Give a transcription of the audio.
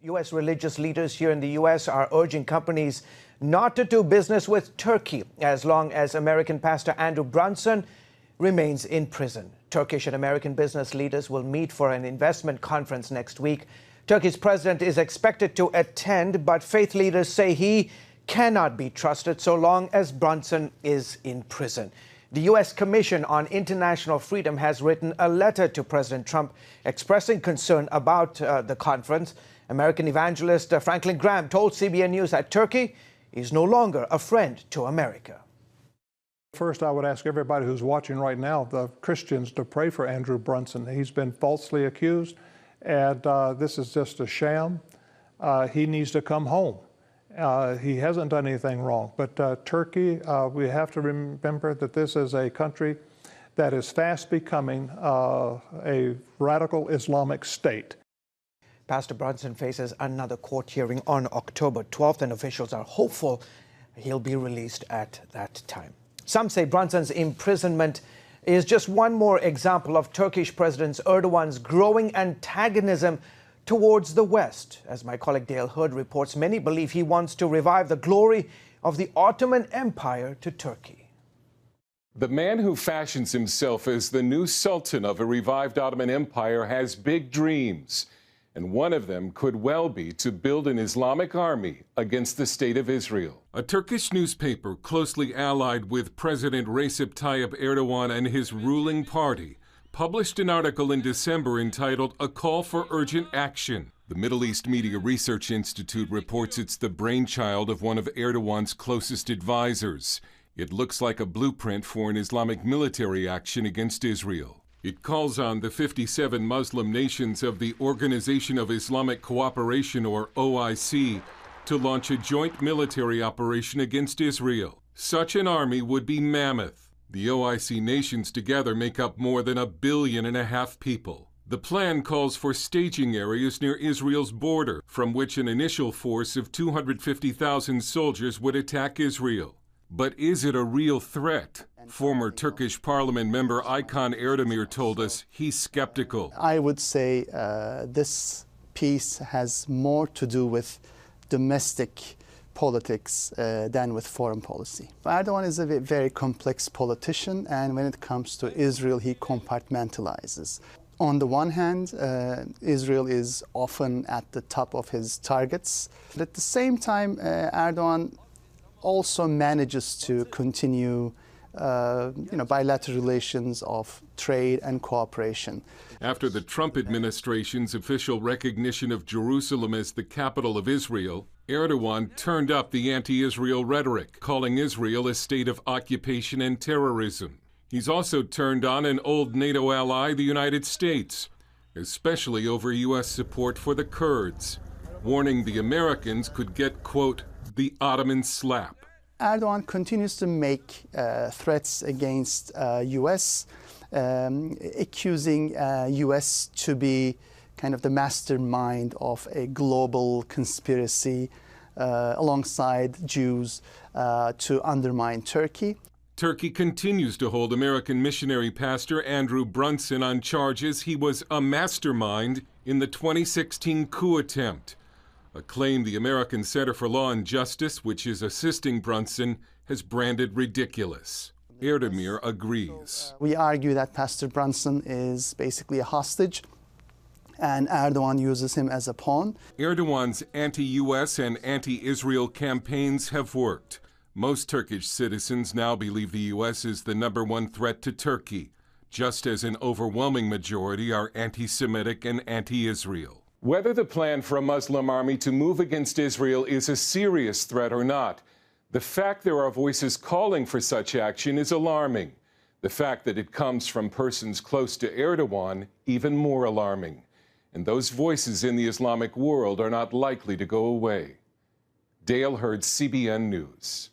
U.S. religious leaders here in the U.S. are urging companies not to do business with Turkey as long as American pastor Andrew Brunson remains in prison. Turkish and American business leaders will meet for an investment conference next week. Turkey's president is expected to attend, but faith leaders say he cannot be trusted so long as Brunson is in prison. The U.S. Commission on International Freedom has written a letter to President Trump expressing concern about the conference. American evangelist Franklin Graham told CBN News that Turkey is no longer a friend to America. First, I would ask everybody who's watching right now, the Christians, to pray for Andrew Brunson. He's been falsely accused, and this is just a sham. He needs to come home. He hasn't done anything wrong. But Turkey, we have to remember that this is a country that is fast becoming a radical Islamic state. Pastor Brunson faces another court hearing on October 12th, and officials are hopeful he'll be released at that time. Some say Brunson's imprisonment is just one more example of Turkish President Erdogan's growing antagonism towards the West. As my colleague Dale Hurd reports, many believe he wants to revive the glory of the Ottoman Empire to Turkey. The man who fashions himself as the new sultan of a revived Ottoman Empire has big dreams. And one of them could well be to build an Islamic army against the state of Israel. A Turkish newspaper closely allied with President Recep Tayyip Erdogan and his ruling party published an article in December entitled "A Call for Urgent Action." The Middle East Media Research Institute reports it's the brainchild of one of Erdogan's closest advisors. It looks like a blueprint for an Islamic military action against Israel. It calls on the 57 Muslim nations of the Organization of Islamic Cooperation, or OIC, to launch a joint military operation against Israel. Such an army would be mammoth. The OIC nations together make up more than 1.5 billion people. The plan calls for staging areas near Israel's border, from which an initial force of 250,000 soldiers would attack Israel. But is it a real threat? Former Turkish parliament member Aykan Erdemir told us he's skeptical. I would say this piece has more to do with domestic politics than with foreign policy. Erdogan is a very complex politician, and when it comes to Israel, he compartmentalizes. On the one hand, Israel is often at the top of his targets. But at the same time, Erdogan also manages to continue bilateral relations of trade and cooperation. After the Trump administration's official recognition of Jerusalem as the capital of Israel, Erdogan turned up the anti-Israel rhetoric, calling Israel a state of occupation and terrorism. He's also turned on an old NATO ally, the United States, especially over U.S. support for the Kurds, warning the Americans could get, quote, the Ottoman slap. Erdogan continues to make threats against U.S., accusing U.S. to be kind of the mastermind of a global conspiracy alongside Jews to undermine Turkey. Turkey continues to hold American missionary pastor Andrew Brunson on charges he was a mastermind in the 2016 coup attempt, a claim the American Center for Law and Justice, which is assisting Brunson, has branded ridiculous. Erdemir agrees. We argue that Pastor Brunson is basically a hostage, and Erdogan uses him as a pawn. Erdogan's anti-U.S. and anti-Israel campaigns have worked. Most Turkish citizens now believe the U.S. is the #1 threat to Turkey, just as an overwhelming majority are anti-Semitic and anti-Israel. Whether the plan for a Muslim army to move against Israel is a serious threat or not, the fact there are voices calling for such action is alarming. The fact that it comes from persons close to Erdogan, even more alarming. And those voices in the Islamic world are not likely to go away. Dale Hurd, CBN News.